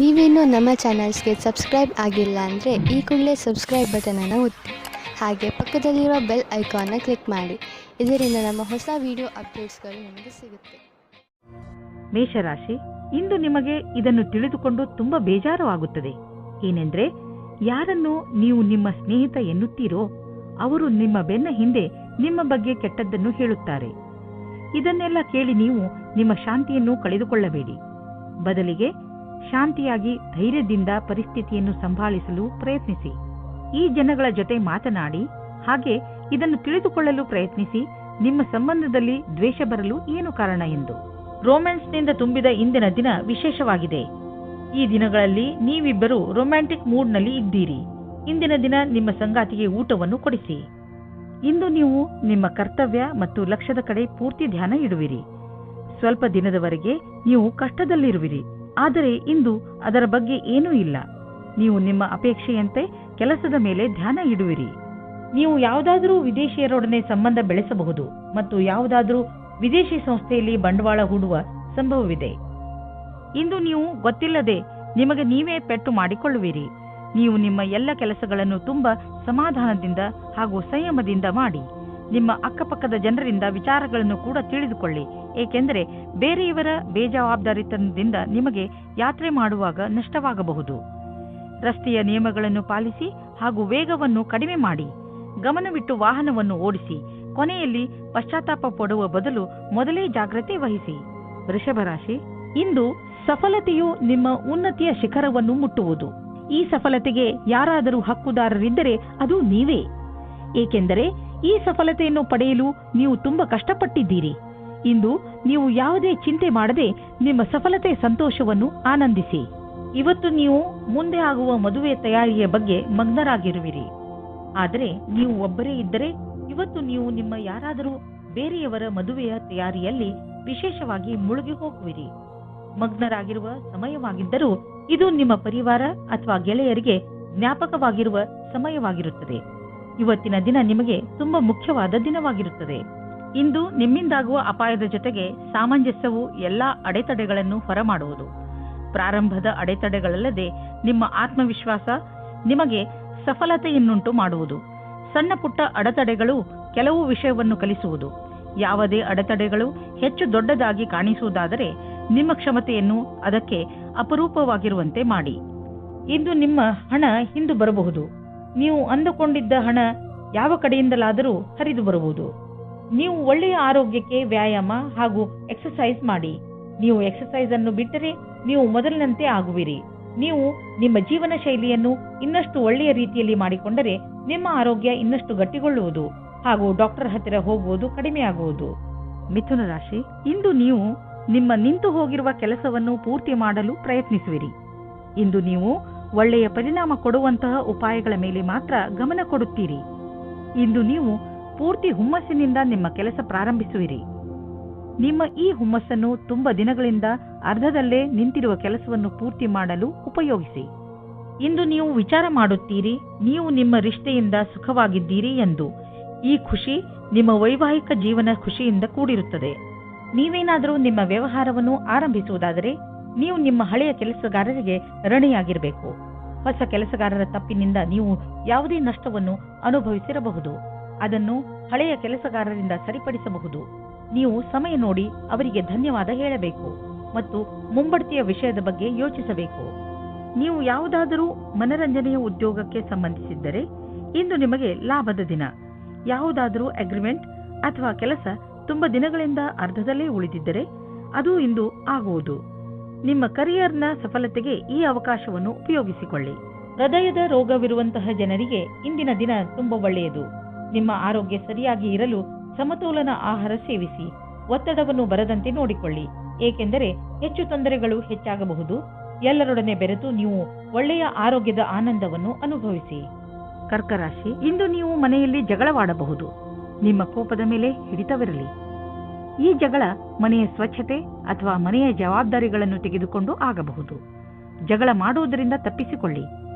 ನೀವೇನೂ ನಮ್ಮ ಚಾನಲ್ಸ್ಗೆ ಸಬ್ಸ್ಕ್ರೈಬ್ ಆಗಿಲ್ಲ ಅಂದರೆ ಈ ಕೂಡಲೇ ಸಬ್ಸ್ಕ್ರೈಬ್ ಬಟನನ್ನು ಒತ್ತಿ, ಹಾಗೆ ಪಕ್ಕದಲ್ಲಿರುವ ಬೆಲ್ ಐಕಾನ್ನ ಕ್ಲಿಕ್ ಮಾಡಿ. ಇದರಿಂದ ನಮ್ಮ ಹೊಸ ವಿಡಿಯೋ ಅಪ್ಡೇಟ್ಸ್ಗಳು ನಿಮಗೆ ಸಿಗುತ್ತೆ. ಮೇಷರಾಶಿ, ಇಂದು ನಿಮಗೆ ಇದನ್ನು ತಿಳಿದುಕೊಂಡು ತುಂಬಾ ಬೇಜಾರು ಆಗುತ್ತದೆ. ಏನೆಂದ್ರೆ, ಯಾರನ್ನು ನೀವು ನಿಮ್ಮ ಸ್ನೇಹಿತ ಎನ್ನುತ್ತೀರೋ ಅವರು ನಿಮ್ಮ ಬೆನ್ನ ಹಿಂದೆ ನಿಮ್ಮ ಬಗ್ಗೆ ಕೆಟ್ಟದ್ದನ್ನು ಹೇಳುತ್ತಾರೆ. ಇದನ್ನೆಲ್ಲ ಕೇಳಿ ನೀವು ನಿಮ್ಮ ಶಾಂತಿಯನ್ನು ಕಳೆದುಕೊಳ್ಳಬೇಡಿ. ಬದಲಿಗೆ ಶಾಂತಿಯಾಗಿ ಧೈರ್ಯದಿಂದ ಪರಿಸ್ಥಿತಿಯನ್ನು ಸಂಭಾಳಿಸಲು ಪ್ರಯತ್ನಿಸಿ. ಈ ಜನಗಳ ಜೊತೆ ಮಾತನಾಡಿ, ಹಾಗೆ ಇದನ್ನು ತಿಳಿದುಕೊಳ್ಳಲು ಪ್ರಯತ್ನಿಸಿ ನಿಮ್ಮ ಸಂಬಂಧದಲ್ಲಿ ದ್ವೇಷ ಬರಲು ಏನು ಕಾರಣ ಎಂದು. ರೊಮ್ಯಾನ್ಸ್ನಿಂದ ತುಂಬಿದ ಇಂದಿನ ದಿನ ವಿಶೇಷವಾಗಿದೆ. ಈ ದಿನಗಳಲ್ಲಿ ನೀವಿಬ್ಬರು ರೊಮ್ಯಾಂಟಿಕ್ ಮೂಡ್ನಲ್ಲಿ ಇದ್ದೀರಿ. ಇಂದಿನ ದಿನ ನಿಮ್ಮ ಸಂಗಾತಿಗೆ ಊಟವನ್ನು ಕೊಡಿಸಿ. ಇಂದು ನೀವು ನಿಮ್ಮ ಕರ್ತವ್ಯ ಮತ್ತು ಲಕ್ಷ್ಯದ ಕಡೆ ಪೂರ್ತಿ ಧ್ಯಾನ ಇಡುವಿರಿ. ಸ್ವಲ್ಪ ದಿನದವರೆಗೆ ನೀವು ಕಷ್ಟದಲ್ಲಿರುವಿರಿ, ಆದರೆ ಇಂದು ಅದರ ಬಗ್ಗೆ ಏನೂ ಇಲ್ಲ. ನೀವು ನಿಮ್ಮ ಅಪೇಕ್ಷೆಯಂತೆ ಕೆಲಸದ ಮೇಲೆ ಧ್ಯಾನ ಇಡುವಿರಿ. ನೀವು ಯಾವುದಾದರೂ ವಿದೇಶಿಯರೊಡನೆ ಸಂಬಂಧ ಬೆಳೆಸಬಹುದು ಮತ್ತು ಯಾವುದಾದರೂ ವಿದೇಶಿ ಸಂಸ್ಥೆಯಲ್ಲಿ ಬಂಡವಾಳ ಹೂಡುವ ಸಂಭವವಿದೆ. ಇಂದು ನೀವು ಗೊತ್ತಿಲ್ಲದೆ ನಿಮಗೆ ನೀವೇ ಪೆಟ್ಟು ಮಾಡಿಕೊಳ್ಳುವಿರಿ. ನೀವು ನಿಮ್ಮ ಎಲ್ಲ ಕೆಲಸಗಳನ್ನು ತುಂಬಾ ಸಮಾಧಾನದಿಂದ ಹಾಗೂ ಸಂಯಮದಿಂದ ಮಾಡಿ. ನಿಮ್ಮ ಅಕ್ಕಪಕ್ಕದ ಜನರಿಂದ ವಿಚಾರಗಳನ್ನು ಕೂಡ ತಿಳಿದುಕೊಳ್ಳಿ, ಏಕೆಂದರೆ ಬೇರೆಯವರ ಬೇಜವಾಬ್ದಾರಿತನದಿಂದ ನಿಮಗೆ ಯಾತ್ರೆ ಮಾಡುವಾಗ ನಷ್ಟವಾಗಬಹುದು. ರಸ್ತೆಯ ನಿಯಮಗಳನ್ನು ಪಾಲಿಸಿ ಹಾಗೂ ವೇಗವನ್ನು ಕಡಿಮೆ ಮಾಡಿ. ಗಮನವಿಟ್ಟು ವಾಹನವನ್ನು ಓಡಿಸಿ. ಕೊನೆಯಲ್ಲಿ ಪಶ್ಚಾತ್ತಾಪ ಪಡುವ ಬದಲು ಮೊದಲೇ ಜಾಗ್ರತೆ ವಹಿಸಿ. ವೃಷಭರಾಶಿ, ಇಂದು ಸಫಲತೆಯು ನಿಮ್ಮ ಉನ್ನತಿಯ ಶಿಖರವನ್ನು ಮುಟ್ಟುವುದು. ಈ ಸಫಲತೆಗೆ ಯಾರಾದರೂ ಹಕ್ಕುದಾರರಿದ್ದರೆ ಅದು ನೀವೇ, ಏಕೆಂದರೆ ಈ ಸಫಲತೆಯನ್ನು ಪಡೆಯಲು ನೀವು ತುಂಬಾ ಕಷ್ಟಪಟ್ಟಿದ್ದೀರಿ. ಇಂದು ನೀವು ಯಾವುದೇ ಚಿಂತೆ ಮಾಡದೆ ನಿಮ್ಮ ಸಫಲತೆಯ ಸಂತೋಷವನ್ನು ಆನಂದಿಸಿ. ಇವತ್ತು ನೀವು ಮುಂದೆ ಆಗುವ ಮದುವೆ ತಯಾರಿಯ ಬಗ್ಗೆ ಮಗ್ನರಾಗಿರುವಿರಿ. ಆದರೆ ನೀವು ಒಬ್ಬರೇ ಇದ್ದರೆ ಇವತ್ತು ನೀವು ನಿಮ್ಮ ಯಾರಾದರೂ ಬೇರೆಯವರ ಮದುವೆಯ ತಯಾರಿಯಲ್ಲಿ ವಿಶೇಷವಾಗಿ ಮುಳುಗಿ ಹೋಗುವಿರಿ. ಮಗ್ನರಾಗಿರುವ ಸಮಯವಾಗಿದ್ದರೂ ಇದು ನಿಮ್ಮ ಪರಿವಾರ ಅಥವಾ ಗೆಳೆಯರಿಗೆ ಜ್ಞಾಪಕವಾಗಿರುವ ಸಮಯವಾಗಿರುತ್ತದೆ. ಇವತ್ತಿನ ದಿನ ನಿಮಗೆ ತುಂಬಾ ಮುಖ್ಯವಾದ ದಿನವಾಗಿರುತ್ತದೆ. ಇಂದು ನಿಮ್ಮಿಂದಾಗುವ ಅಪಾಯದ ಜೊತೆಗೆ ಸಾಮಂಜಸ್ಯವು ಎಲ್ಲಾ ಅಡೆತಡೆಗಳನ್ನು ಹೊರಮಾಡುವುದು. ಪ್ರಾರಂಭದ ಅಡೆತಡೆಗಳಲ್ಲದೆ ನಿಮ್ಮ ಆತ್ಮವಿಶ್ವಾಸ ನಿಮಗೆ ಸಫಲತೆಯನ್ನುಂಟು ಮಾಡುವುದು. ಸಣ್ಣ ಪುಟ್ಟ ಅಡೆತಡೆಗಳು ಕೆಲವು ವಿಷಯವನ್ನು ಕಲಿಸುವುದು. ಯಾವುದೇ ಅಡೆತಡೆಗಳು ಹೆಚ್ಚು ದೊಡ್ಡದಾಗಿ ಕಾಣಿಸುವುದಾದರೆ ನಿಮ್ಮ ಕ್ಷಮತೆಯನ್ನು ಅದಕ್ಕೆ ಅಪರೂಪವಾಗಿರುವಂತೆ ಮಾಡಿ. ಇಂದು ನಿಮ್ಮ ಹಣ ಹಿಂದು ಬರಬಹುದು. ನೀವು ಅಂದುಕೊಂಡಿದ್ದ ಹಣ ಯಾವ ಕಡೆಯಿಂದಲಾದರೂ ಹರಿದು ಬರುವುದು. ನೀವು ಒಳ್ಳೆಯ ಆರೋಗ್ಯಕ್ಕೆ ವ್ಯಾಯಾಮ ಹಾಗೂ ಎಕ್ಸರ್ಸೈಸ್ ಮಾಡಿ. ನೀವು ಎಕ್ಸರ್ಸೈಸ್ ಅನ್ನು ಬಿಟ್ಟರೆ ನೀವು ಮೊದಲಿನಂತೆ ಆಗುವಿರಿ. ನೀವು ನಿಮ್ಮ ಜೀವನ ಶೈಲಿಯನ್ನು ಇನ್ನಷ್ಟು ಒಳ್ಳೆಯ ರೀತಿಯಲ್ಲಿ ಮಾಡಿಕೊಂಡರೆ ನಿಮ್ಮ ಆರೋಗ್ಯ ಇನ್ನಷ್ಟು ಗಟ್ಟಿಗೊಳ್ಳುವುದು ಹಾಗೂ ಡಾಕ್ಟರ್ ಹತ್ತಿರ ಹೋಗುವುದು ಕಡಿಮೆಯಾಗುವುದು. ಮಿಥುನ ರಾಶಿ, ಇಂದು ನೀವು ನಿಮ್ಮ ನಿಂತು ಹೋಗಿರುವ ಕೆಲಸವನ್ನು ಪೂರ್ತಿ ಮಾಡಲು ಪ್ರಯತ್ನಿಸುವಿರಿ. ಇಂದು ನೀವು ಒಳ್ಳೆಯ ಪರಿಣಾಮ ಕೊಡುವಂತಹ ಉಪಾಯಗಳ ಮೇಲೆ ಮಾತ್ರ ಗಮನ ಕೊಡುತ್ತೀರಿ. ಇಂದು ನೀವು ಪೂರ್ತಿ ಹುಮ್ಮಸ್ಸಿನಿಂದ ನಿಮ್ಮ ಕೆಲಸ ಪ್ರಾರಂಭಿಸುವಿರಿ. ನಿಮ್ಮ ಈ ಹುಮ್ಮಸ್ಸನ್ನು ತುಂಬ ದಿನಗಳಿಂದ ಅರ್ಧದಲ್ಲೇ ನಿಂತಿರುವ ಕೆಲಸವನ್ನು ಪೂರ್ತಿ ಮಾಡಲು ಉಪಯೋಗಿಸಿ. ಇಂದು ನೀವು ವಿಚಾರ ಮಾಡುತ್ತೀರಿ, ನೀವು ನಿಮ್ಮ ರಿಶ್ತೆಯಿಂದ ಸುಖವಾಗಿದ್ದೀರಿ ಎಂದು. ಈ ಖುಷಿ ನಿಮ್ಮ ವೈವಾಹಿಕ ಜೀವನ ಖುಷಿಯಿಂದ ಕೂಡಿರುತ್ತದೆ. ನೀವೇನಾದರೂ ನಿಮ್ಮ ವ್ಯವಹಾರವನ್ನು ಆರಂಭಿಸುವುದಾದರೆ ನೀವು ನಿಮ್ಮ ಹಳೆಯ ಕೆಲಸಗಾರರಿಗೆ ಋಣಿಯಾಗಿರಬೇಕು. ಹೊಸ ಕೆಲಸಗಾರರ ತಪ್ಪಿನಿಂದ ನೀವು ಯಾವುದೇ ನಷ್ಟವನ್ನು ಅನುಭವಿಸಿರಬಹುದು. ಅದನ್ನು ಹಳೆಯ ಕೆಲಸಗಾರರಿಂದ ಸರಿಪಡಿಸಬಹುದು. ನೀವು ಸಮಯ ನೋಡಿ ಅವರಿಗೆ ಧನ್ಯವಾದ ಹೇಳಬೇಕು ಮತ್ತು ಮುಂಬಡ್ತಿಯ ವಿಷಯದ ಬಗ್ಗೆ ಯೋಚಿಸಬೇಕು. ನೀವು ಯಾವುದಾದರೂ ಮನರಂಜನೆಯ ಉದ್ಯೋಗಕ್ಕೆ ಸಂಬಂಧಿಸಿದ್ದರೆ ಇಂದು ನಿಮಗೆ ಲಾಭದ ದಿನ. ಯಾವುದಾದರೂ ಅಗ್ರಿಮೆಂಟ್ ಅಥವಾ ಕೆಲಸ ತುಂಬಾ ದಿನಗಳಿಂದ ಅರ್ಧದಲ್ಲೇ ಉಳಿದಿದ್ದರೆ ಅದು ಇಂದು ಆಗುವುದು. ನಿಮ್ಮ ಕರಿಯರ್ನ ಸಫಲತೆಗೆ ಈ ಅವಕಾಶವನ್ನು ಉಪಯೋಗಿಸಿಕೊಳ್ಳಿ. ಹೃದಯದ ರೋಗವಿರುವಂತಹ ಜನರಿಗೆ ಇಂದಿನ ದಿನ ತುಂಬಾ ಒಳ್ಳೆಯದು. ನಿಮ್ಮ ಆರೋಗ್ಯ ಸರಿಯಾಗಿ ಇರಲು ಸಮತೋಲನ ಆಹಾರ ಸೇವಿಸಿ. ಒತ್ತಡವನ್ನು ಬರದಂತೆ ನೋಡಿಕೊಳ್ಳಿ, ಏಕೆಂದರೆ ಹೆಚ್ಚು ತೊಂದರೆಗಳು ಹೆಚ್ಚಾಗಬಹುದು. ಎಲ್ಲರೊಡನೆ ಬೆರೆತು ನೀವು ಒಳ್ಳೆಯ ಆರೋಗ್ಯದ ಆನಂದವನ್ನು ಅನುಭವಿಸಿ. ಕರ್ಕರಾಶಿ, ಇಂದು ನೀವು ಮನೆಯಲ್ಲಿ ಜಗಳವಾಡಬಹುದು. ನಿಮ್ಮ ಕೋಪದ ಮೇಲೆ ಹಿಡಿತವಿರಲಿ. ಈ ಜಗಳ ಮನೆಯ ಸ್ವಚ್ಛತೆ ಅಥವಾ ಮನೆಯ ಜವಾಬ್ದಾರಿಗಳನ್ನು ತೆಗೆದುಕೊಂಡು ಆಗಬಹುದು. ಜಗಳ ಮಾಡುವುದರಿಂದ ತಪ್ಪಿಸಿಕೊಳ್ಳಿ.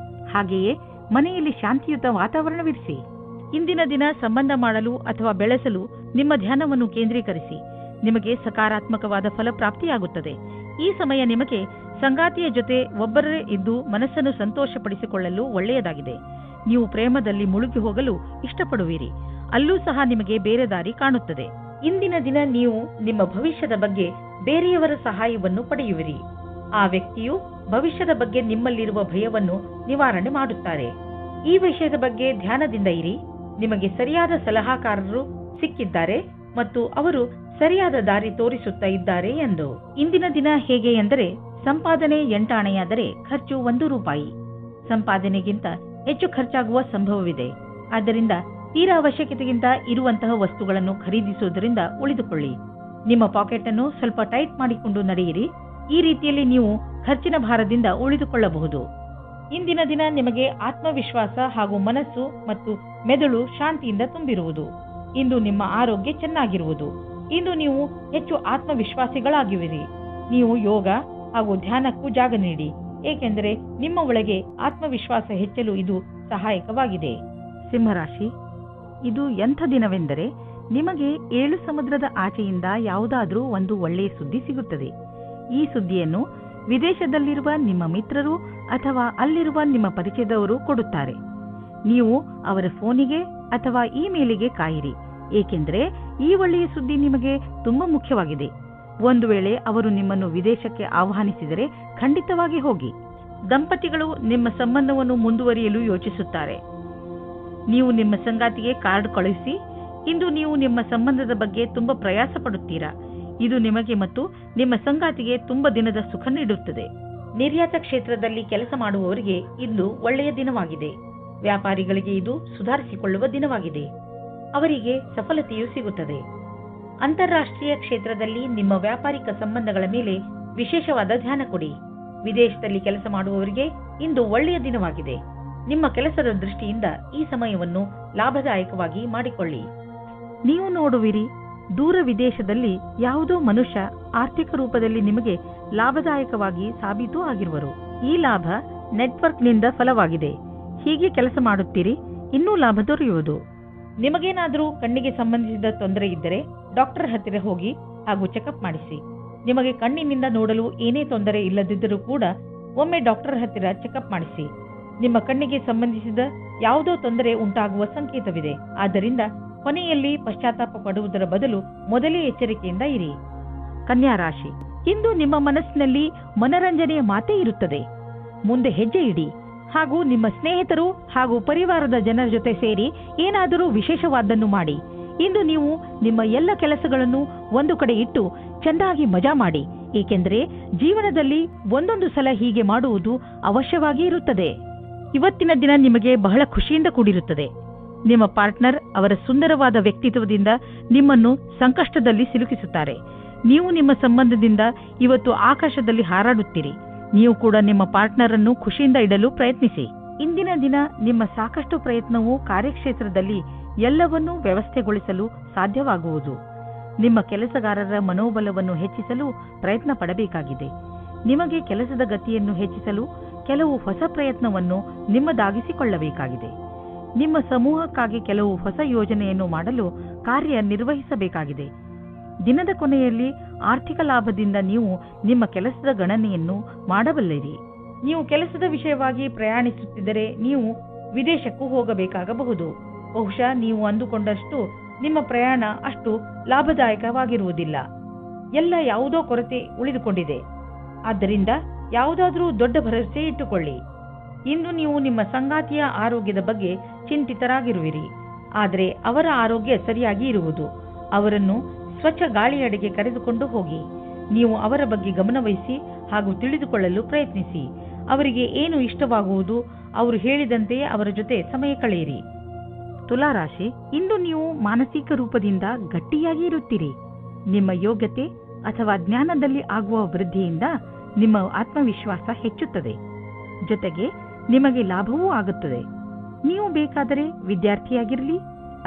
ಹಾಗೆಯೇ ಮನೆಯಲ್ಲಿ ಶಾಂತಿಯುತ ವಾತಾವರಣವಿರಿಸಿ. ಇಂದಿನ ದಿನ ಸಂಬಂಧ ಮಾಡಲು ಅಥವಾ ಬೆಳೆಸಲು ನಿಮ್ಮ ಧ್ಯಾನವನ್ನು ಕೇಂದ್ರೀಕರಿಸಿ. ನಿಮಗೆ ಸಕಾರಾತ್ಮಕವಾದ ಫಲಪ್ರಾಪ್ತಿಯಾಗುತ್ತದೆ. ಈ ಸಮಯ ನಿಮಗೆ ಸಂಗಾತಿಯ ಜೊತೆ ಒಬ್ಬರೇ ಇದ್ದು ಮನಸ್ಸನ್ನು ಸಂತೋಷಪಡಿಸಿಕೊಳ್ಳಲು ಒಳ್ಳೆಯದಾಗಿದೆ. ನೀವು ಪ್ರೇಮದಲ್ಲಿ ಮುಳುಗಿ ಹೋಗಲು ಇಷ್ಟಪಡುವಿರಿ. ಅಲ್ಲೂ ಸಹ ನಿಮಗೆ ಬೇರೆ ದಾರಿ ಕಾಣುತ್ತದೆ. ಇಂದಿನ ದಿನ ನೀವು ನಿಮ್ಮ ಭವಿಷ್ಯದ ಬಗ್ಗೆ ಬೇರೆಯವರ ಸಹಾಯವನ್ನು ಪಡೆಯುವಿರಿ. ಆ ವ್ಯಕ್ತಿಯು ಭವಿಷ್ಯದ ಬಗ್ಗೆ ನಿಮ್ಮಲ್ಲಿರುವ ಭಯವನ್ನು ನಿವಾರಣೆ ಮಾಡುತ್ತಾರೆ. ಈ ವಿಷಯದ ಬಗ್ಗೆ ಧ್ಯಾನದಿಂದ ಇರಿ. ನಿಮಗೆ ಸರಿಯಾದ ಸಲಹಾಕಾರರು ಸಿಕ್ಕಿದ್ದಾರೆ ಮತ್ತು ಅವರು ಸರಿಯಾದ ದಾರಿ ತೋರಿಸುತ್ತಾ ಇದ್ದಾರೆ ಎಂದು. ಇಂದಿನ ದಿನ ಹೇಗೆ ಎಂದರೆ, ಸಂಪಾದನೆ 8 ಆಣೆಯಾದರೆ ಖರ್ಚು 1 ರೂಪಾಯಿ. ಸಂಪಾದನೆಗಿಂತ ಹೆಚ್ಚು ಖರ್ಚಾಗುವ ಸಂಭವವಿದೆ. ಆದ್ದರಿಂದ ತೀರಾ ಅವಶ್ಯಕತೆಗಿಂತ ಇರುವಂತಹ ವಸ್ತುಗಳನ್ನು ಖರೀದಿಸುವುದರಿಂದ ಉಳಿದುಕೊಳ್ಳಿ. ನಿಮ್ಮ ಪಾಕೆಟ್ ಅನ್ನು ಸ್ವಲ್ಪ ಟೈಟ್ ಮಾಡಿಕೊಂಡು ನಡೆಯಿರಿ. ಈ ರೀತಿಯಲ್ಲಿ ನೀವು ಖರ್ಚಿನ ಭಾರದಿಂದ ಉಳಿದುಕೊಳ್ಳಬಹುದು. ಇಂದಿನ ದಿನ ನಿಮಗೆ ಆತ್ಮವಿಶ್ವಾಸ ಹಾಗೂ ಮನಸ್ಸು ಮತ್ತು ಮೆದುಳು ಶಾಂತಿಯಿಂದ ತುಂಬಿರುವುದು. ಇಂದು ನಿಮ್ಮ ಆರೋಗ್ಯ ಚೆನ್ನಾಗಿರುವುದು. ಇಂದು ನೀವು ಹೆಚ್ಚು ಆತ್ಮವಿಶ್ವಾಸಿಗಳಾಗಿರುವಿರಿ. ನೀವು ಯೋಗ ಹಾಗೂ ಧ್ಯಾನಕ್ಕೂ ಜಾಗ ನೀಡಿ, ಏಕೆಂದರೆ ನಿಮ್ಮ ಒಳಗೆ ಆತ್ಮವಿಶ್ವಾಸ ಹೆಚ್ಚಲು ಇದು ಸಹಾಯಕವಾಗಿದೆ. ಸಿಂಹರಾಶಿ, ಇದು ಎಂಥ ದಿನವೆಂದರೆ ನಿಮಗೆ 7 ಸಮುದ್ರದ ಆಚೆಯಿಂದ ಯಾವುದಾದ್ರೂ ಒಂದು ಒಳ್ಳೆಯ ಸುದ್ದಿ ಸಿಗುತ್ತದೆ. ಈ ಸುದ್ದಿಯನ್ನು ವಿದೇಶದಲ್ಲಿರುವ ನಿಮ್ಮ ಮಿತ್ರರು ಅಥವಾ ಅಲ್ಲಿರುವ ನಿಮ್ಮ ಪರಿಚಯದವರು ಕೊಡುತ್ತಾರೆ. ನೀವು ಅವರ ಫೋನಿಗೆ ಅಥವಾ ಇಮೇಲಿಗೆ ಕಾಯಿರಿ, ಏಕೆಂದರೆ ಈ ಒಳ್ಳೆಯ ಸುದ್ದಿ ನಿಮಗೆ ತುಂಬಾ ಮುಖ್ಯವಾಗಿದೆ. ಒಂದು ವೇಳೆ ಅವರು ನಿಮ್ಮನ್ನು ವಿದೇಶಕ್ಕೆ ಆಹ್ವಾನಿಸಿದರೆ ಖಂಡಿತವಾಗಿ ಹೋಗಿ. ದಂಪತಿಗಳು ನಿಮ್ಮ ಸಂಬಂಧವನ್ನು ಮುಂದುವರಿಯಲು ಯೋಚಿಸುತ್ತಾರೆ. ನೀವು ನಿಮ್ಮ ಸಂಗಾತಿಗೆ ಕಾರ್ಡ್ ಕಳುಹಿಸಿ. ಇಂದು ನೀವು ನಿಮ್ಮ ಸಂಬಂಧದ ಬಗ್ಗೆ ತುಂಬಾ ಪ್ರಯಾಸ ಪಡುತ್ತೀರಾ. ಇದು ನಿಮಗೆ ಮತ್ತು ನಿಮ್ಮ ಸಂಗಾತಿಗೆ ತುಂಬಾ ದಿನದ ಸುಖ ನೀಡುತ್ತದೆ. ನಿರ್ಯಾತ ಕ್ಷೇತ್ರದಲ್ಲಿ ಕೆಲಸ ಮಾಡುವವರಿಗೆ ಇಂದು ಒಳ್ಳೆಯ ದಿನವಾಗಿದೆ. ವ್ಯಾಪಾರಿಗಳಿಗೆ ಇದು ಸುಧಾರಿಸಿಕೊಳ್ಳುವ ದಿನವಾಗಿದೆ. ಅವರಿಗೆ ಸಫಲತೆಯೂ ಸಿಗುತ್ತದೆ. ಅಂತಾರಾಷ್ಟ್ರೀಯ ಕ್ಷೇತ್ರದಲ್ಲಿ ನಿಮ್ಮ ವ್ಯಾಪಾರಿಕ ಸಂಬಂಧಗಳ ಮೇಲೆ ವಿಶೇಷವಾದ ಧ್ಯಾನ ಕೊಡಿ. ವಿದೇಶದಲ್ಲಿ ಕೆಲಸ ಮಾಡುವವರಿಗೆ ಇಂದು ಒಳ್ಳೆಯ ದಿನವಾಗಿದೆ. ನಿಮ್ಮ ಕೆಲಸದ ದೃಷ್ಟಿಯಿಂದ ಈ ಸಮಯವನ್ನು ಲಾಭದಾಯಕವಾಗಿ ಮಾಡಿಕೊಳ್ಳಿ. ನೀವು ನೋಡುವಿರಿ, ದೂರ ವಿದೇಶದಲ್ಲಿ ಯಾವುದೋ ಮನುಷ್ಯ ಆರ್ಥಿಕ ರೂಪದಲ್ಲಿ ನಿಮಗೆ ಲಾಭದಾಯಕವಾಗಿ ಸಾಬೀತು ಆಗಿರುವರು. ಈ ಲಾಭ ನೆಟ್ವರ್ಕ್ನಿಂದ ಫಲವಾಗಿದೆ. ಹೀಗೆ ಕೆಲಸ ಮಾಡುತ್ತೀರಿ, ಇನ್ನೂ ಲಾಭ ದೊರೆಯುವುದು. ನಿಮಗೇನಾದರೂ ಕಣ್ಣಿಗೆ ಸಂಬಂಧಿಸಿದ ತೊಂದರೆ ಇದ್ದರೆ ಡಾಕ್ಟರ್ ಹತ್ತಿರ ಹೋಗಿ ಹಾಗೂ ಚೆಕಪ್ ಮಾಡಿಸಿ. ನಿಮಗೆ ಕಣ್ಣಿನಿಂದ ನೋಡಲು ಏನೇ ತೊಂದರೆ ಇಲ್ಲದಿದ್ದರೂ ಕೂಡ ಒಮ್ಮೆ ಡಾಕ್ಟರ್ ಹತ್ತಿರ ಚೆಕಪ್ ಮಾಡಿಸಿ. ನಿಮ್ಮ ಕಣ್ಣಿಗೆ ಸಂಬಂಧಿಸಿದ ಯಾವುದೋ ತೊಂದರೆ ಉಂಟಾಗುವ ಸಂಕೇತವಿದೆ. ಆದ್ದರಿಂದ ಕೊನೆಯಲ್ಲಿ ಪಶ್ಚಾತ್ತಾಪ ಪಡುವುದರ ಬದಲು ಮೊದಲೇ ಎಚ್ಚರಿಕೆಯಿಂದ ಇರಿ. ಕನ್ಯಾ ರಾಶಿ, ಇಂದು ನಿಮ್ಮ ಮನಸ್ಸಿನಲ್ಲಿ ಮನರಂಜನೆಯ ಮಾತೇ ಇರುತ್ತದೆ. ಮುಂದೆ ಹೆಜ್ಜೆ ಇಡಿ ಹಾಗೂ ನಿಮ್ಮ ಸ್ನೇಹಿತರು ಹಾಗೂ ಪರಿವಾರದ ಜನರ ಜೊತೆ ಸೇರಿ ಏನಾದರೂ ವಿಶೇಷವಾದ್ದನ್ನು ಮಾಡಿ. ಇಂದು ನೀವು ನಿಮ್ಮ ಎಲ್ಲ ಕೆಲಸಗಳನ್ನು ಒಂದು ಕಡೆ ಇಟ್ಟು ಚೆನ್ನಾಗಿ ಮಜಾ ಮಾಡಿ, ಏಕೆಂದರೆ ಜೀವನದಲ್ಲಿ ಒಂದೊಂದು ಸಲ ಹೀಗೆ ಮಾಡುವುದು ಅವಶ್ಯವಾಗಿ ಇರುತ್ತದೆ. ಇವತ್ತಿನ ದಿನ ನಿಮಗೆ ಬಹಳ ಖುಷಿಯಿಂದ ಕೂಡಿರುತ್ತದೆ. ನಿಮ್ಮ ಪಾರ್ಟ್ನರ್ ಅವರ ಸುಂದರವಾದ ವ್ಯಕ್ತಿತ್ವದಿಂದ ನಿಮ್ಮನ್ನು ಸಂಕಷ್ಟದಲ್ಲಿ ಸಿಲುಕಿಸುತ್ತಾರೆ. ನೀವು ನಿಮ್ಮ ಸಂಬಂಧದಿಂದ ಇವತ್ತು ಆಕಾಶದಲ್ಲಿ ಹಾರಾಡುತ್ತೀರಿ. ನೀವು ಕೂಡ ನಿಮ್ಮ ಪಾರ್ಟ್ನರ್ ಅನ್ನು ಖುಷಿಯಿಂದ ಇಡಲು ಪ್ರಯತ್ನಿಸಿ. ಇಂದಿನ ದಿನ ನಿಮ್ಮ ಸಾಕಷ್ಟು ಪ್ರಯತ್ನವು ಕಾರ್ಯಕ್ಷೇತ್ರದಲ್ಲಿ ಎಲ್ಲವನ್ನೂ ವ್ಯವಸ್ಥೆಗೊಳಿಸಲು ಸಾಧ್ಯವಾಗುವುದು. ನಿಮ್ಮ ಕೆಲಸಗಾರರ ಮನೋಬಲವನ್ನು ಹೆಚ್ಚಿಸಲು ಪ್ರಯತ್ನ ಪಡಬೇಕಾಗಿದೆ. ನಿಮಗೆ ಕೆಲಸದ ಗತಿಯನ್ನು ಹೆಚ್ಚಿಸಲು ಕೆಲವು ಹೊಸ ಪ್ರಯತ್ನವನ್ನು ನಿಮ್ಮದಾಗಿಸಿಕೊಳ್ಳಬೇಕಾಗಿದೆ. ನಿಮ್ಮ ಸಮೂಹಕ್ಕಾಗಿ ಕೆಲವು ಹೊಸ ಯೋಜನೆಯನ್ನು ಮಾಡಲು ಕಾರ್ಯನಿರ್ವಹಿಸಬೇಕಾಗಿದೆ. ದಿನದ ಕೊನೆಯಲ್ಲಿ ಆರ್ಥಿಕ ಲಾಭದಿಂದ ನೀವು ನಿಮ್ಮ ಕೆಲಸದ ಗಣನೆಯನ್ನು ಮಾಡಬಲ್ಲಿರಿ. ನೀವು ಕೆಲಸದ ವಿಷಯವಾಗಿ ಪ್ರಯಾಣಿಸುತ್ತಿದ್ದರೆ ನೀವು ವಿದೇಶಕ್ಕೂ ಹೋಗಬೇಕಾಗಬಹುದು. ಬಹುಶಃ ನೀವು ಅಂದುಕೊಂಡಷ್ಟು ನಿಮ್ಮ ಪ್ರಯಾಣ ಅಷ್ಟು ಲಾಭದಾಯಕವಾಗಿರುವುದಿಲ್ಲ. ಎಲ್ಲ ಯಾವುದೋ ಕೊರತೆ ಉಳಿದುಕೊಂಡಿದೆ. ಆದ್ದರಿಂದ ಯಾವುದಾದರೂ ದೊಡ್ಡ ಭರವಸೆ ಇಟ್ಟುಕೊಳ್ಳಿ. ಇಂದು ನೀವು ನಿಮ್ಮ ಸಂಗಾತಿಯ ಆರೋಗ್ಯದ ಬಗ್ಗೆ ಚಿಂತಿತರಾಗಿರುವಿರಿ. ಆದರೆ ಅವರ ಆರೋಗ್ಯ ಸರಿಯಾಗಿ ಇರುವುದು. ಅವರನ್ನು ಸ್ವಚ್ಛ ಗಾಳಿಯಡೆಗೆ ಕರೆದುಕೊಂಡು ಹೋಗಿ. ನೀವು ಅವರ ಬಗ್ಗೆ ಗಮನವಹಿಸಿ ಹಾಗೂ ತಿಳಿದುಕೊಳ್ಳಲು ಪ್ರಯತ್ನಿಸಿ. ಅವರಿಗೆ ಏನು ಇಷ್ಟವಾಗುವುದು ಅವರು ಹೇಳಿದಂತೆಯೇ ಅವರ ಜೊತೆ ಸಮಯ ಕಳೆಯಿರಿ. ತುಲಾರಾಶಿ, ಇಂದು ನೀವು ಮಾನಸಿಕ ರೂಪದಿಂದ ಗಟ್ಟಿಯಾಗಿ ಇರುತ್ತೀರಿ. ನಿಮ್ಮ ಯೋಗ್ಯತೆ ಅಥವಾ ಜ್ಞಾನದಲ್ಲಿ ಆಗುವ ವೃದ್ಧಿಯಿಂದ ನಿಮ್ಮ ಆತ್ಮವಿಶ್ವಾಸ ಹೆಚ್ಚುತ್ತದೆ. ಜೊತೆಗೆ ನಿಮಗೆ ಲಾಭವೂ ಆಗುತ್ತದೆ. ನೀವು ಬೇಕಾದರೆ ವಿದ್ಯಾರ್ಥಿಯಾಗಿರಲಿ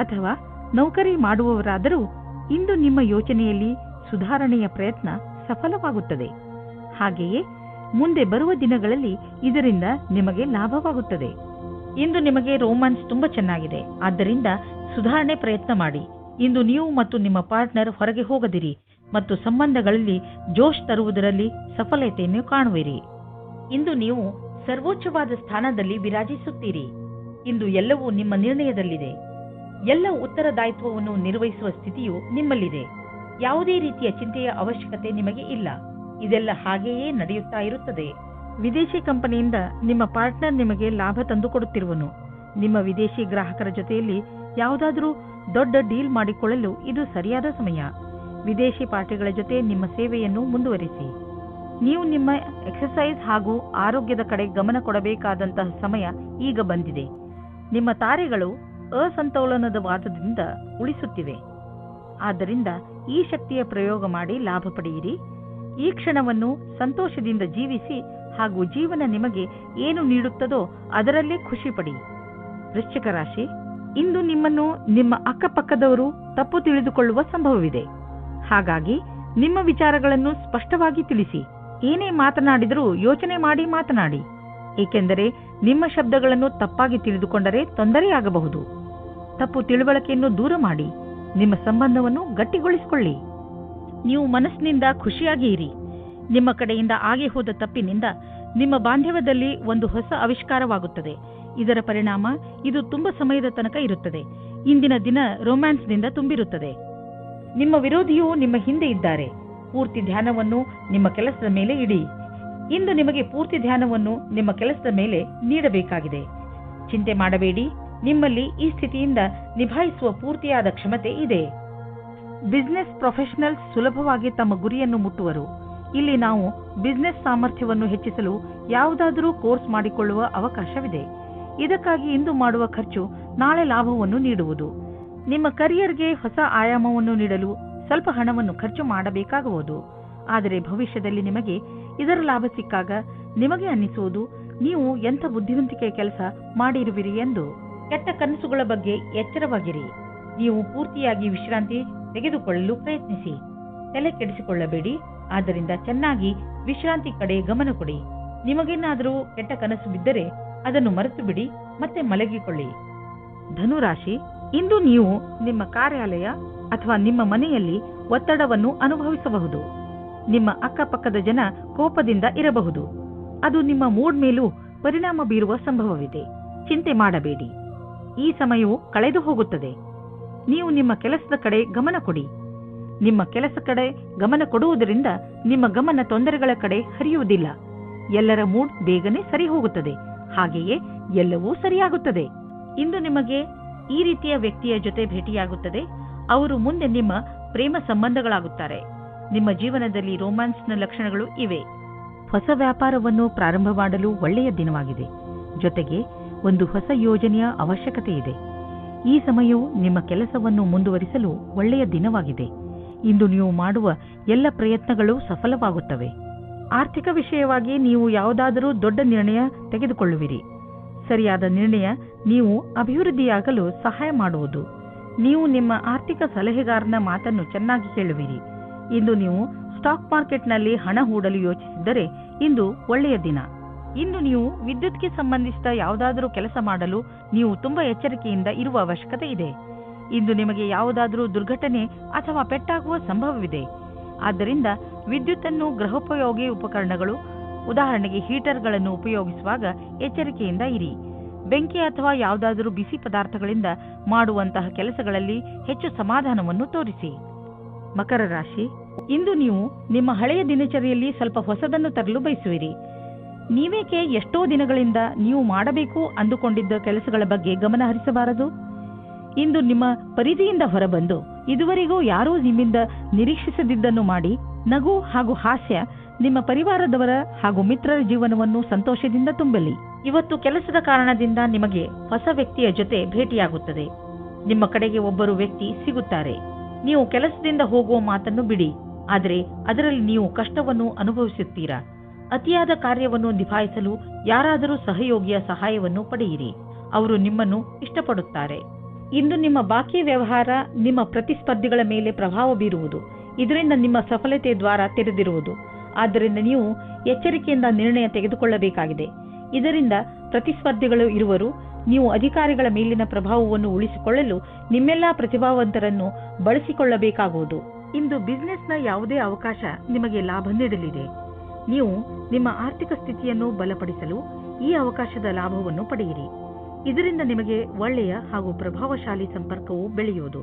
ಅಥವಾ ನೌಕರಿ ಮಾಡುವವರಾದರೂ ಇಂದು ನಿಮ್ಮ ಯೋಚನೆಯಲ್ಲಿ ಸುಧಾರಣೆಯ ಪ್ರಯತ್ನ ಸಫಲವಾಗುತ್ತದೆ. ಹಾಗೆಯೇ ಮುಂದೆ ಬರುವ ದಿನಗಳಲ್ಲಿ ಇದರಿಂದ ನಿಮಗೆ ಲಾಭವಾಗುತ್ತದೆ. ಇಂದು ನಿಮಗೆ ರೋಮಾನ್ಸ್ ತುಂಬಾ ಚೆನ್ನಾಗಿದೆ. ಆದ್ದರಿಂದ ಸುಧಾರಣೆ ಪ್ರಯತ್ನ ಮಾಡಿ. ಇಂದು ನೀವು ಮತ್ತು ನಿಮ್ಮ ಪಾರ್ಟ್ನರ್ ಹೊರಗೆ ಹೋಗದಿರಿ ಮತ್ತು ಸಂಬಂಧಗಳಲ್ಲಿ ಜೋಶ್ ತರುವುದರಲ್ಲಿ ಸಫಲತೆಯನ್ನು ಕಾಣುವಿರಿ. ಇಂದು ನೀವು ಸರ್ವೋಚ್ಚವಾದ ಸ್ಥಾನದಲ್ಲಿ ವಿರಾಜಿಸುತ್ತೀರಿ. ಇಂದು ಎಲ್ಲವೂ ನಿಮ್ಮ ನಿರ್ಣಯದಲ್ಲಿದೆ. ಎಲ್ಲ ಉತ್ತರದಾಯಿತ್ವವನ್ನು ನಿರ್ವಹಿಸುವ ಸ್ಥಿತಿಯು ನಿಮ್ಮಲ್ಲಿದೆ. ಯಾವುದೇ ರೀತಿಯ ಚಿಂತೆಯ ಅವಶ್ಯಕತೆ ನಿಮಗೆ ಇಲ್ಲ. ಇದೆಲ್ಲ ಹಾಗೆಯೇ ನಡೆಯುತ್ತಾ ಇರುತ್ತದೆ. ವಿದೇಶಿ ಕಂಪನಿಯಿಂದ ನಿಮ್ಮ ಪಾರ್ಟ್ನರ್ ನಿಮಗೆ ಲಾಭ ತಂದುಕೊಡುತ್ತಿರುವನು. ನಿಮ್ಮ ವಿದೇಶಿ ಗ್ರಾಹಕರ ಜೊತೆಯಲ್ಲಿ ಯಾವುದಾದರೂ ದೊಡ್ಡ ಡೀಲ್ ಮಾಡಿಕೊಳ್ಳಲು ಇದು ಸರಿಯಾದ ಸಮಯ. ವಿದೇಶಿ ಪಾರ್ಟಿಗಳ ಜೊತೆ ನಿಮ್ಮ ಸೇವೆಯನ್ನು ಮುಂದುವರಿಸಿ. ನೀವು ನಿಮ್ಮ ಎಕ್ಸರ್ಸೈಸ್ ಹಾಗೂ ಆರೋಗ್ಯದ ಕಡೆ ಗಮನ ಕೊಡಬೇಕಾದಂತಹ ಸಮಯ ಈಗ ಬಂದಿದೆ. ನಿಮ್ಮ ತಾರೆಗಳು ಅಸಂತೋಲನದ ವಾದದಿಂದ ಉಳಿಸುತ್ತಿವೆ. ಆದ್ದರಿಂದ ಈ ಶಕ್ತಿಯ ಪ್ರಯೋಗ ಮಾಡಿ ಲಾಭ ಪಡೆಯಿರಿ. ಈ ಕ್ಷಣವನ್ನು ಸಂತೋಷದಿಂದ ಜೀವಿಸಿ ಹಾಗೂ ಜೀವನ ನಿಮಗೆ ಏನು ನೀಡುತ್ತದೋ ಅದರಲ್ಲೇ ಖುಷಿ ಪಡಿ. ವೃಶ್ಚಿಕ ರಾಶಿ, ಇಂದು ನಿಮ್ಮನ್ನು ನಿಮ್ಮ ಅಕ್ಕಪಕ್ಕದವರು ತಪ್ಪು ತಿಳಿದುಕೊಳ್ಳುವ ಸಂಭವವಿದೆ. ಹಾಗಾಗಿ ನಿಮ್ಮ ವಿಚಾರಗಳನ್ನು ಸ್ಪಷ್ಟವಾಗಿ ತಿಳಿಸಿ. ಏನೇ ಮಾತನಾಡಿದರೂ ಯೋಚನೆ ಮಾಡಿ ಮಾತನಾಡಿ. ಏಕೆಂದರೆ ನಿಮ್ಮ ಶಬ್ದಗಳನ್ನು ತಪ್ಪಾಗಿ ತಿಳಿದುಕೊಂಡರೆ ತೊಂದರೆಯಾಗಬಹುದು. ತಪ್ಪು ತಿಳುವಳಿಕೆಯನ್ನು ದೂರ ಮಾಡಿ ನಿಮ್ಮ ಸಂಬಂಧವನ್ನು ಗಟ್ಟಿಗೊಳಿಸಿಕೊಳ್ಳಿ. ನೀವು ಮನಸ್ಸಿನಿಂದ ಖುಷಿಯಾಗಿ ಇರಿ. ನಿಮ್ಮ ಕಡೆಯಿಂದ ಆಗಿ ಹೋದ ತಪ್ಪಿನಿಂದ ನಿಮ್ಮ ಬಾಂಧವ್ಯದಲ್ಲಿ ಒಂದು ಹೊಸ ಆವಿಷ್ಕಾರವಾಗುತ್ತದೆ. ಇದರ ಪರಿಣಾಮ ಇದು ತುಂಬಾ ಸಮಯದ ತನಕ ಇರುತ್ತದೆ. ಇಂದಿನ ದಿನ ರೊಮ್ಯಾನ್ಸ್ನಿಂದ ತುಂಬಿರುತ್ತದೆ. ನಿಮ್ಮ ವಿರೋಧಿಯು ನಿಮ್ಮ ಹಿಂದೆ ಇದ್ದಾರೆ. ಪೂರ್ತಿ ಧ್ಯಾನವನ್ನು ನಿಮ್ಮ ಕೆಲಸದ ಮೇಲೆ ಇಡಿ. ಇಂದು ನಿಮಗೆ ಪೂರ್ತಿ ಧ್ಯಾನವನ್ನು ನಿಮ್ಮ ಕೆಲಸದ ಮೇಲೆ ನೀಡಬೇಕಾಗಿದೆ. ಚಿಂತೆ ಮಾಡಬೇಡಿ. ನಿಮ್ಮಲ್ಲಿ ಈ ಸ್ಥಿತಿಯಿಂದ ನಿಭಾಯಿಸುವ ಪೂರ್ತಿಯಾದ ಕ್ಷಮತೆ ಇದೆ. ಬಿಸಿನೆಸ್ ಪ್ರೊಫೆಷನಲ್ಸ್ ಸುಲಭವಾಗಿ ತಮ್ಮ ಗುರಿಯನ್ನು ಮುಟ್ಟುವರು. ಇಲ್ಲಿ ನಾವು ಬಿಸಿನೆಸ್ ಸಾಮರ್ಥ್ಯವನ್ನು ಹೆಚ್ಚಿಸಲು ಯಾವುದಾದರೂ ಕೋರ್ಸ್ ಮಾಡಿಕೊಳ್ಳುವ ಅವಕಾಶವಿದೆ. ಇದಕ್ಕಾಗಿ ಇಂದು ಮಾಡುವ ಖರ್ಚು ನಾಳೆ ಲಾಭವನ್ನು ನೀಡುವುದು. ನಿಮ್ಮ ಕರಿಯರ್ಗೆ ಹೊಸ ಆಯಾಮವನ್ನು ನೀಡಲು ಸ್ವಲ್ಪ ಹಣವನ್ನು ಖರ್ಚು ಮಾಡಬೇಕಾಗುವುದು. ಆದರೆ ಭವಿಷ್ಯದಲ್ಲಿ ನಿಮಗೆ ಇದರ ಲಾಭ ಸಿಕ್ಕಾಗ ನಿಮಗೆ ಅನ್ನಿಸುವುದು ನೀವು ಎಂಥ ಬುದ್ಧಿವಂತಿಕೆಯ ಕೆಲಸ ಮಾಡಿರುವಿರಿ ಎಂದು. ಕೆಟ್ಟ ಕನಸುಗಳ ಬಗ್ಗೆ ಎಚ್ಚರವಾಗಿರಿ. ನೀವು ಪೂರ್ತಿಯಾಗಿ ವಿಶ್ರಾಂತಿ ತೆಗೆದುಕೊಳ್ಳಲು ಪ್ರಯತ್ನಿಸಿ. ತಲೆ ಕೆಡಿಸಿಕೊಳ್ಳಬೇಡಿ. ಆದ್ದರಿಂದ ಚೆನ್ನಾಗಿ ವಿಶ್ರಾಂತಿ ಕಡೆ ಗಮನ ಕೊಡಿ. ನಿಮಗೇನಾದರೂ ಕೆಟ್ಟ ಕನಸು ಬಿದ್ದರೆ ಅದನ್ನು ಮರೆತು ಬಿಡಿ ಮತ್ತೆ ಮಲಗಿಕೊಳ್ಳಿ. ಧನುರಾಶಿ, ಇಂದು ನೀವು ನಿಮ್ಮ ಕಾರ್ಯಾಲಯ ಅಥವಾ ನಿಮ್ಮ ಮನೆಯಲ್ಲಿ ಒತ್ತಡವನ್ನು ಅನುಭವಿಸಬಹುದು. ನಿಮ್ಮ ಅಕ್ಕಪಕ್ಕದ ಜನ ಕೋಪದಿಂದ ಇರಬಹುದು. ಅದು ನಿಮ್ಮ ಮೂಡ್ ಮೇಲೂ ಪರಿಣಾಮ ಬೀರುವ ಸಂಭವವಿದೆ. ಚಿಂತೆ ಮಾಡಬೇಡಿ. ಈ ಸಮಯವು ಕಳೆದು ಹೋಗುತ್ತದೆ. ನೀವು ನಿಮ್ಮ ಕೆಲಸದ ಕಡೆ ಗಮನ ಕೊಡಿ. ನಿಮ್ಮ ಕೆಲಸ ಕಡೆ ಗಮನ ಕೊಡುವುದರಿಂದ ನಿಮ್ಮ ಗಮನ ತೊಂದರೆಗಳ ಕಡೆ ಹರಿಯುವುದಿಲ್ಲ. ಎಲ್ಲರ ಮೂಡ್ ಬೇಗನೆ ಸರಿ ಹೋಗುತ್ತದೆ. ಹಾಗೆಯೇ ಎಲ್ಲವೂ ಸರಿಯಾಗುತ್ತದೆ. ಇಂದು ನಿಮಗೆ ಈ ರೀತಿಯ ವ್ಯಕ್ತಿಯ ಜೊತೆ ಭೇಟಿಯಾಗುತ್ತದೆ. ಅವರು ಮುಂದೆ ನಿಮ್ಮ ಪ್ರೇಮ ಸಂಬಂಧಗಳಾಗುತ್ತಾರೆ. ನಿಮ್ಮ ಜೀವನದಲ್ಲಿ ರೋಮ್ಯಾನ್ಸ್ನ ಲಕ್ಷಣಗಳು ಇವೆ. ಹೊಸ ವ್ಯಾಪಾರವನ್ನು ಪ್ರಾರಂಭ ಮಾಡಲು ಒಳ್ಳೆಯ ದಿನವಾಗಿದೆ. ಜೊತೆಗೆ ಒಂದು ಹೊಸ ಯೋಜನೆಯ ಅವಶ್ಯಕತೆ ಇದೆ. ಈ ಸಮಯವು ನಿಮ್ಮ ಕೆಲಸವನ್ನು ಮುಂದುವರಿಸಲು ಒಳ್ಳೆಯ ದಿನವಾಗಿದೆ. ಇಂದು ನೀವು ಮಾಡುವ ಎಲ್ಲ ಪ್ರಯತ್ನಗಳು ಸಫಲವಾಗುತ್ತವೆ. ಆರ್ಥಿಕ ವಿಷಯವಾಗಿ ನೀವು ಯಾವುದಾದರೂ ದೊಡ್ಡ ನಿರ್ಣಯ ತೆಗೆದುಕೊಳ್ಳುವಿರಿ. ಸರಿಯಾದ ನಿರ್ಣಯ ನೀವು ಅಭಿವೃದ್ಧಿಯಾಗಲು ಸಹಾಯ ಮಾಡುವುದು. ನೀವು ನಿಮ್ಮ ಆರ್ಥಿಕ ಸಲಹೆಗಾರನ ಮಾತನ್ನು ಚೆನ್ನಾಗಿ ಕೇಳುವಿರಿ. ಇಂದು ನೀವು ಸ್ಟಾಕ್ ಮಾರ್ಕೆಟ್ನಲ್ಲಿ ಹಣ ಹೂಡಲು ಯೋಚಿಸಿದ್ದರೆ ಇಂದು ಒಳ್ಳೆಯ ದಿನ. ಇಂದು ನೀವು ವಿದ್ಯುತ್ಗೆ ಸಂಬಂಧಿಸಿದ ಯಾವುದಾದರೂ ಕೆಲಸ ಮಾಡಲು ನೀವು ತುಂಬಾ ಎಚ್ಚರಿಕೆಯಿಂದ ಇರುವ ಅವಶ್ಯಕತೆ ಇದೆ. ಇಂದು ನಿಮಗೆ ಯಾವುದಾದರೂ ದುರ್ಘಟನೆ ಅಥವಾ ಪೆಟ್ಟಾಗುವ ಸಂಭವವಿದೆ. ಆದ್ದರಿಂದ ವಿದ್ಯುತ್ತನ್ನು ಗೃಹೋಪಯೋಗಿ ಉಪಕರಣಗಳು, ಉದಾಹರಣೆಗೆ ಹೀಟರ್ಗಳನ್ನು ಉಪಯೋಗಿಸುವಾಗ ಎಚ್ಚರಿಕೆಯಿಂದ ಇರಿ. ಬೆಂಕಿ ಅಥವಾ ಯಾವುದಾದರೂ ಬಿಸಿ ಪದಾರ್ಥಗಳಿಂದ ಮಾಡುವಂತಹ ಕೆಲಸಗಳಲ್ಲಿ ಹೆಚ್ಚು ಸಮಾಧಾನವನ್ನು ತೋರಿಸಿ. ಮಕರ ರಾಶಿ, ಇಂದು ನೀವು ನಿಮ್ಮ ಹಳೆಯ ದಿನಚರಿಯಲ್ಲಿ ಸ್ವಲ್ಪ ಹೊಸದನ್ನು ತರಲು ಬಯಸುವಿರಿ. ನೀವೇಕೆ ಎಷ್ಟೋ ದಿನಗಳಿಂದ ನೀವು ಮಾಡಬೇಕು ಅಂದುಕೊಂಡಿದ್ದ ಕೆಲಸಗಳ ಬಗ್ಗೆ ಗಮನ ಹರಿಸಬಾರದು? ಇಂದು ನಿಮ್ಮ ಪರಿಧಿಯಿಂದ ಹೊರಬಂದು ಇದುವರೆಗೂ ಯಾರೂ ನಿಮ್ಮಿಂದ ನಿರೀಕ್ಷಿಸದಿದ್ದನ್ನು ಮಾಡಿ ನಗು ಹಾಗೂ ಹಾಸ್ಯ ನಿಮ್ಮ ಪರಿವಾರದವರ ಹಾಗೂ ಮಿತ್ರರ ಜೀವನವನ್ನು ಸಂತೋಷದಿಂದ ತುಂಬಲಿ. ಇವತ್ತು ಕೆಲಸದ ಕಾರಣದಿಂದ ನಿಮಗೆ ಹೊಸ ವ್ಯಕ್ತಿಯ ಜೊತೆ ಭೇಟಿಯಾಗುತ್ತದೆ. ನಿಮ್ಮ ಕಡೆಗೆ ಒಬ್ಬರು ವ್ಯಕ್ತಿ ಸಿಗುತ್ತಾರೆ. ನೀವು ಕೆಲಸದಿಂದ ಹೋಗುವ ಮಾತನ್ನು ಬಿಡಿ. ಆದರೆ ಅದರಲ್ಲಿ ನೀವು ಕಷ್ಟವನ್ನು ಅನುಭವಿಸುತ್ತೀರಾ. ಅತಿಯಾದ ಕಾರ್ಯವನ್ನು ನಿಭಾಯಿಸಲು ಯಾರಾದರೂ ಸಹಯೋಗಿಯ ಸಹಾಯವನ್ನು ಪಡೆಯಿರಿ. ಅವರು ನಿಮ್ಮನ್ನು ಇಷ್ಟಪಡುತ್ತಾರೆ. ಇಂದು ನಿಮ್ಮ ಬಾಕಿ ವ್ಯವಹಾರ ನಿಮ್ಮ ಪ್ರತಿಸ್ಪರ್ಧಿಗಳ ಮೇಲೆ ಪ್ರಭಾವ ಬೀರುವುದು. ಇದರಿಂದ ನಿಮ್ಮ ಸಫಲತೆ ದ್ವಾರ ತೆರೆದಿರುವುದು. ಆದ್ದರಿಂದ ನೀವು ಎಚ್ಚರಿಕೆಯಿಂದ ನಿರ್ಣಯ ತೆಗೆದುಕೊಳ್ಳಬೇಕಾಗಿದೆ. ಇದರಿಂದ ಪ್ರತಿಸ್ಪರ್ಧಿಗಳು ಇರುವರು. ನೀವು ಅಧಿಕಾರಿಗಳ ಮೇಲಿನ ಪ್ರಭಾವವನ್ನು ಉಳಿಸಿಕೊಳ್ಳಲು ನಿಮ್ಮೆಲ್ಲಾ ಪ್ರತಿಭಾವಂತರನ್ನು ಬಳಸಿಕೊಳ್ಳಬೇಕಾಗುವುದು. ಇಂದು ಬಿಸ್ನೆಸ್ನ ಯಾವುದೇ ಅವಕಾಶ ನಿಮಗೆ ಲಾಭ ನೀಡಲಿದೆ. ನೀವು ನಿಮ್ಮ ಆರ್ಥಿಕ ಸ್ಥಿತಿಯನ್ನು ಬಲಪಡಿಸಲು ಈ ಅವಕಾಶದ ಲಾಭವನ್ನು ಪಡೆಯಿರಿ. ಇದರಿಂದ ನಿಮಗೆ ಒಳ್ಳೆಯ ಹಾಗೂ ಪ್ರಭಾವಶಾಲಿ ಸಂಪರ್ಕವು ಬೆಳೆಯುವುದು.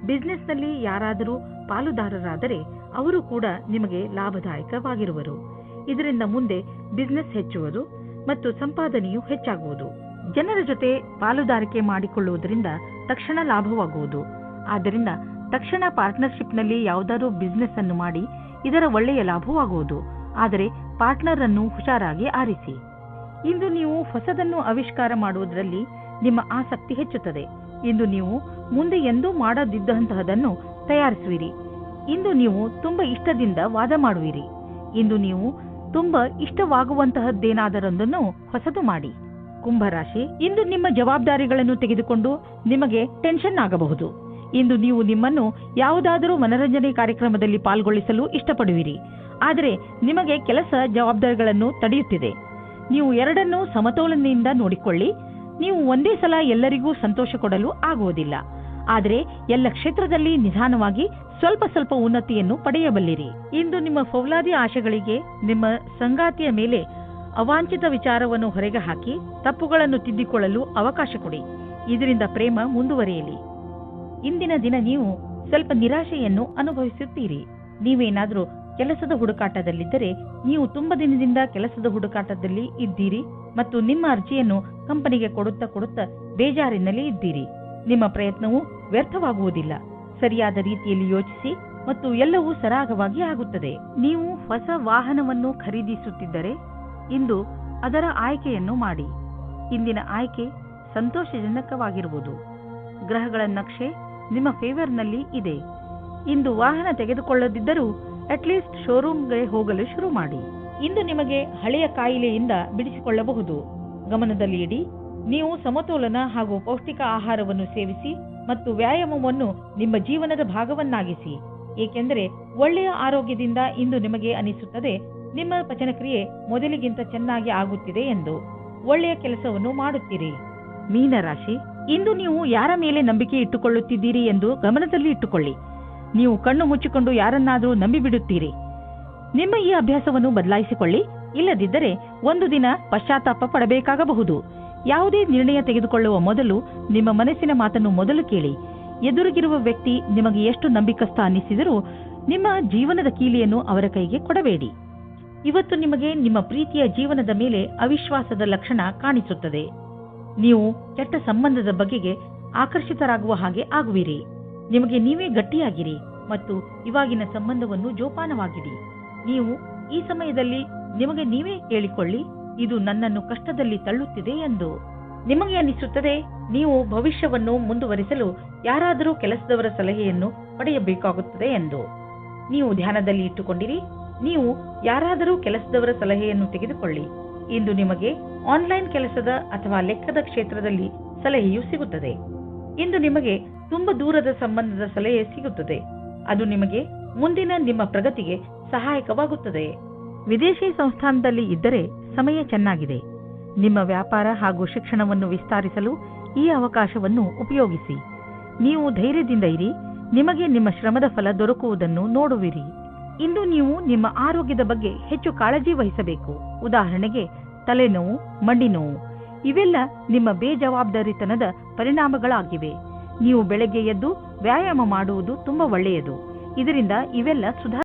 ಬಿಸ್ನೆಸ್ನಲ್ಲಿ ಯಾರಾದರೂ ಪಾಲುದಾರರಾದರೆ ಅವರು ಕೂಡ ನಿಮಗೆ ಲಾಭದಾಯಕವಾಗಿರುವರು. ಇದರಿಂದ ಮುಂದೆ ಬಿಸ್ನೆಸ್ ಹೆಚ್ಚುವುದು ಮತ್ತು ಸಂಪಾದನೆಯು ಹೆಚ್ಚಾಗುವುದು. ಜನರ ಜೊತೆ ಪಾಲುದಾರಿಕೆ ಮಾಡಿಕೊಳ್ಳುವುದರಿಂದ ತಕ್ಷಣ ಲಾಭವಾಗುವುದು. ಆದ್ದರಿಂದ ತಕ್ಷಣ ಪಾರ್ಟ್ನರ್ಶಿಪ್ನಲ್ಲಿ ಯಾವುದಾದ್ರೂ ಬಿಸ್ನೆಸ್ ಅನ್ನು ಮಾಡಿ ಇದರ ಒಳ್ಳೆಯ ಲಾಭವಾಗುವುದು. ಆದರೆ ಪಾರ್ಟ್ನರ್ ಅನ್ನು ಹುಷಾರಾಗಿ ಆರಿಸಿ. ಇಂದು ನೀವು ಹೊಸದನ್ನು ಆವಿಷ್ಕಾರ ಮಾಡುವುದರಲ್ಲಿ ನಿಮ್ಮ ಆಸಕ್ತಿ ಹೆಚ್ಚುತ್ತದೆ. ಇಂದು ನೀವು ಮುಂದೆ ಎಂದೂ ಮಾಡದಿದ್ದಂತಹದನ್ನು ತಯಾರಿಸುವಿರಿ. ಇಂದು ನೀವು ತುಂಬ ಇಷ್ಟದಿಂದ ವಾದ ಮಾಡುವಿರಿ. ಇಂದು ನೀವು ತುಂಬ ಇಷ್ಟವಾಗುವಂತಹದ್ದೇನಾದರೊಂದನ್ನು ಹೊಸದು ಮಾಡಿ. ಕುಂಭರಾಶಿ, ಇಂದು ನಿಮ್ಮ ಜವಾಬ್ದಾರಿಗಳನ್ನು ತೆಗೆದುಕೊಂಡು ನಿಮಗೆ ಟೆನ್ಷನ್ ಆಗಬಹುದು. ಇಂದು ನೀವು ನಿಮ್ಮನ್ನು ಯಾವುದಾದರೂ ಮನರಂಜನೆ ಕಾರ್ಯಕ್ರಮದಲ್ಲಿ ಪಾಲ್ಗೊಳಿಸಲು ಇಷ್ಟಪಡುವಿರಿ. ಆದರೆ ನಿಮಗೆ ಕೆಲಸ ಜವಾಬ್ದಾರಿಗಳನ್ನು ತಡೆಯುತ್ತಿದೆ. ನೀವು ಎರಡನ್ನೂ ಸಮತೋಲನೆಯಿಂದ ನೋಡಿಕೊಳ್ಳಿ. ನೀವು ಒಂದೇ ಸಲ ಎಲ್ಲರಿಗೂ ಸಂತೋಷ ಕೊಡಲು ಆಗುವುದಿಲ್ಲ. ಆದರೆ ಎಲ್ಲ ಕ್ಷೇತ್ರದಲ್ಲಿ ನಿಧಾನವಾಗಿ ಸ್ವಲ್ಪ ಸ್ವಲ್ಪ ಉನ್ನತಿಯನ್ನು ಪಡೆಯಬಲ್ಲಿರಿ. ಇಂದು ನಿಮ್ಮ ಫೌಲಾದಿ ಆಶೆಗಳಿಗೆ ನಿಮ್ಮ ಸಂಗಾತಿಯ ಮೇಲೆ ಅವಾಂಛಿತ ವಿಚಾರವನ್ನು ಹೊರಗೆ ಹಾಕಿ ತಪ್ಪುಗಳನ್ನು ತಿದ್ದಿಕೊಳ್ಳಲು ಅವಕಾಶ ಕೊಡಿ. ಇದರಿಂದ ಪ್ರೇಮ ಮುಂದುವರಿಯಲಿ. ಇಂದಿನ ದಿನ ನೀವು ಸ್ವಲ್ಪ ನಿರಾಶೆಯನ್ನು ಅನುಭವಿಸುತ್ತೀರಿ. ನೀವೇನಾದರೂ ಕೆಲಸದ ಹುಡುಕಾಟದಲ್ಲಿದ್ದರೆ ನೀವು ತುಂಬ ದಿನದಿಂದ ಕೆಲಸದ ಹುಡುಕಾಟದಲ್ಲಿ ಇದ್ದೀರಿ ಮತ್ತು ನಿಮ್ಮ ಅರ್ಜಿಯನ್ನು ಕಂಪನಿಗೆ ಕೊಡುತ್ತಾ ಬೇಜಾರಿನಲ್ಲಿ ಇದ್ದೀರಿ. ನಿಮ್ಮ ಪ್ರಯತ್ನವು ವ್ಯರ್ಥವಾಗುವುದಿಲ್ಲ. ಸರಿಯಾದ ರೀತಿಯಲ್ಲಿ ಯೋಚಿಸಿ ಮತ್ತು ಎಲ್ಲವೂ ಸರಾಗವಾಗಿ ಆಗುತ್ತದೆ. ನೀವು ಹೊಸ ವಾಹನವನ್ನು ಖರೀದಿಸುತ್ತಿದ್ದರೆ ಇಂದು ಅದರ ಆಯ್ಕೆಯನ್ನು ಮಾಡಿ. ಇಂದಿನ ಆಯ್ಕೆ ಸಂತೋಷಜನಕವಾಗಿರುವುದು. ಗ್ರಹಗಳ ನಕ್ಷೆ ನಿಮ್ಮ ಫೇವರ್ನಲ್ಲಿ ಇದೆ. ಇಂದು ವಾಹನ ತೆಗೆದುಕೊಳ್ಳದಿದ್ದರೂ ಅಟ್ಲೀಸ್ಟ್ ಶೋರೂಮ್ಗೆ ಹೋಗಲು ಶುರು ಮಾಡಿ. ಇಂದು ನಿಮಗೆ ಹಳೆಯ ಕಾಯಿಲೆಯಿಂದ ಬಿಡಿಸಿಕೊಳ್ಳಬಹುದು. ಗಮನದಲ್ಲಿ ಇಡಿ. ನೀವು ಸಮತೋಲನ ಹಾಗೂ ಪೌಷ್ಟಿಕ ಆಹಾರವನ್ನು ಸೇವಿಸಿ ಮತ್ತು ವ್ಯಾಯಾಮವನ್ನು ನಿಮ್ಮ ಜೀವನದ ಭಾಗವನ್ನಾಗಿಸಿ. ಏಕೆಂದರೆ ಒಳ್ಳೆಯ ಆರೋಗ್ಯದಿಂದ ಇಂದು ನಿಮಗೆ ಅನಿಸುತ್ತದೆ ನಿಮ್ಮ ಪಚನಕ್ರಿಯೆ ಮೊದಲಿಗಿಂತ ಚೆನ್ನಾಗಿ ಆಗುತ್ತಿದೆ ಎಂದು. ಒಳ್ಳೆಯ ಕೆಲಸವನ್ನು ಮಾಡುತ್ತೀರಿ. ಮೀನರಾಶಿ, ಇಂದು ನೀವು ಯಾರ ಮೇಲೆ ನಂಬಿಕೆ ಇಟ್ಟುಕೊಳ್ಳುತ್ತಿದ್ದೀರಿ ಎಂದು ಗಮನದಲ್ಲಿ ಇಟ್ಟುಕೊಳ್ಳಿ. ನೀವು ಕಣ್ಣು ಮುಚ್ಚಿಕೊಂಡು ಯಾರನ್ನಾದರೂ ನಂಬಿಬಿಡುತ್ತೀರಿ. ನಿಮ್ಮ ಈ ಅಭ್ಯಾಸವನ್ನು ಬದಲಾಯಿಸಿಕೊಳ್ಳಿ. ಇಲ್ಲದಿದ್ದರೆ ಒಂದು ದಿನ ಪಶ್ಚಾತ್ತಾಪ ಪಡಬೇಕಾಗಬಹುದು. ಯಾವುದೇ ನಿರ್ಣಯ ತೆಗೆದುಕೊಳ್ಳುವ ಮೊದಲು ನಿಮ್ಮ ಮನಸ್ಸಿನ ಮಾತನ್ನು ಮೊದಲು ಕೇಳಿ. ಎದುರಿಗಿರುವ ವ್ಯಕ್ತಿ ನಿಮಗೆ ಎಷ್ಟು ನಂಬಿಕಸ್ಥ ಅನ್ನಿಸಿದರೂ ನಿಮ್ಮ ಜೀವನದ ಕೀಲಿಯನ್ನು ಅವರ ಕೈಗೆ ಕೊಡಬೇಡಿ. ಇವತ್ತು ನಿಮಗೆ ನಿಮ್ಮ ಪ್ರೀತಿಯ ಜೀವನದ ಮೇಲೆ ಅವಿಶ್ವಾಸದ ಲಕ್ಷಣ ಕಾಣಿಸುತ್ತದೆ. ನೀವು ಕೆಟ್ಟ ಸಂಬಂಧದ ಬಗೆಗೆ ಆಕರ್ಷಿತರಾಗುವ ಹಾಗೆ ಆಗುವಿರಿ. ನಿಮಗೆ ನೀವೇ ಗಟ್ಟಿಯಾಗಿರಿ ಮತ್ತು ಇವಾಗಿನ ಸಂಬಂಧವನ್ನು ಜೋಪಾನವಾಗಿಡಿ. ನೀವು ಈ ಸಮಯದಲ್ಲಿ ನಿಮಗೆ ನೀವೇ ಕೇಳಿಕೊಳ್ಳಿ, ಇದು ನನ್ನನ್ನು ಕಷ್ಟದಲ್ಲಿ ತಳ್ಳುತ್ತಿದೆ ಎಂದು. ನಿಮಗೆ ಅನಿಸುತ್ತದೆ ನೀವು ಭವಿಷ್ಯವನ್ನು ಮುಂದುವರಿಸಲು ಯಾರಾದರೂ ಕೆಲಸದವರ ಸಲಹೆಯನ್ನು ಪಡೆಯಬೇಕಾಗುತ್ತದೆ ಎಂದು. ನೀವು ಧ್ಯಾನದಲ್ಲಿ ಇಟ್ಟುಕೊಂಡಿರಿ. ನೀವು ಯಾರಾದರೂ ಕೆಲಸದವರ ಸಲಹೆಯನ್ನು ತೆಗೆದುಕೊಳ್ಳಿ. ಇಂದು ನಿಮಗೆ ಆನ್ಲೈನ್ ಕೆಲಸದ ಅಥವಾ ಲೆಕ್ಕದ ಕ್ಷೇತ್ರದಲ್ಲಿ ಸಲಹೆಯು ಸಿಗುತ್ತದೆ. ಇಂದು ನಿಮಗೆ ತುಂಬ ದೂರದ ಸಂಬಂಧದ ಸಲಹೆ ಸಿಗುತ್ತದೆ. ಅದು ನಿಮಗೆ ಮುಂದಿನ ನಿಮ್ಮ ಪ್ರಗತಿಗೆ ಸಹಾಯಕವಾಗುತ್ತದೆ. ವಿದೇಶಿ ಸಂಸ್ಥಾನದಲ್ಲಿ ಇದ್ದರೆ ಸಮಯ ಚೆನ್ನಾಗಿದೆ. ನಿಮ್ಮ ವ್ಯಾಪಾರ ಹಾಗೂ ಶಿಕ್ಷಣವನ್ನು ವಿಸ್ತರಿಸಲು ಈ ಅವಕಾಶವನ್ನು ಉಪಯೋಗಿಸಿ. ನೀವು ಧೈರ್ಯದಿಂದ ಇರಿ. ನಿಮಗೆ ನಿಮ್ಮ ಶ್ರಮದ ಫಲ ದೊರಕುವುದನ್ನು ನೋಡುವಿರಿ. ಇಂದು ನೀವು ನಿಮ್ಮ ಆರೋಗ್ಯದ ಬಗ್ಗೆ ಹೆಚ್ಚು ಕಾಳಜಿ ವಹಿಸಬೇಕು. ಉದಾಹರಣೆಗೆ ತಲೆನೋವು, ಮಂಡಿ ನೋವು ಇವೆಲ್ಲ ನಿಮ್ಮ ಬೇಜವಾಬ್ದಾರಿತನದ ಪರಿಣಾಮಗಳಾಗಿವೆ. ನೀವು ಬೆಳಗ್ಗೆ ಎದ್ದು ವ್ಯಾಯಾಮ ಮಾಡುವುದು ತುಂಬಾ ಒಳ್ಳೆಯದು. ಇದರಿಂದ ಇವೆಲ್ಲ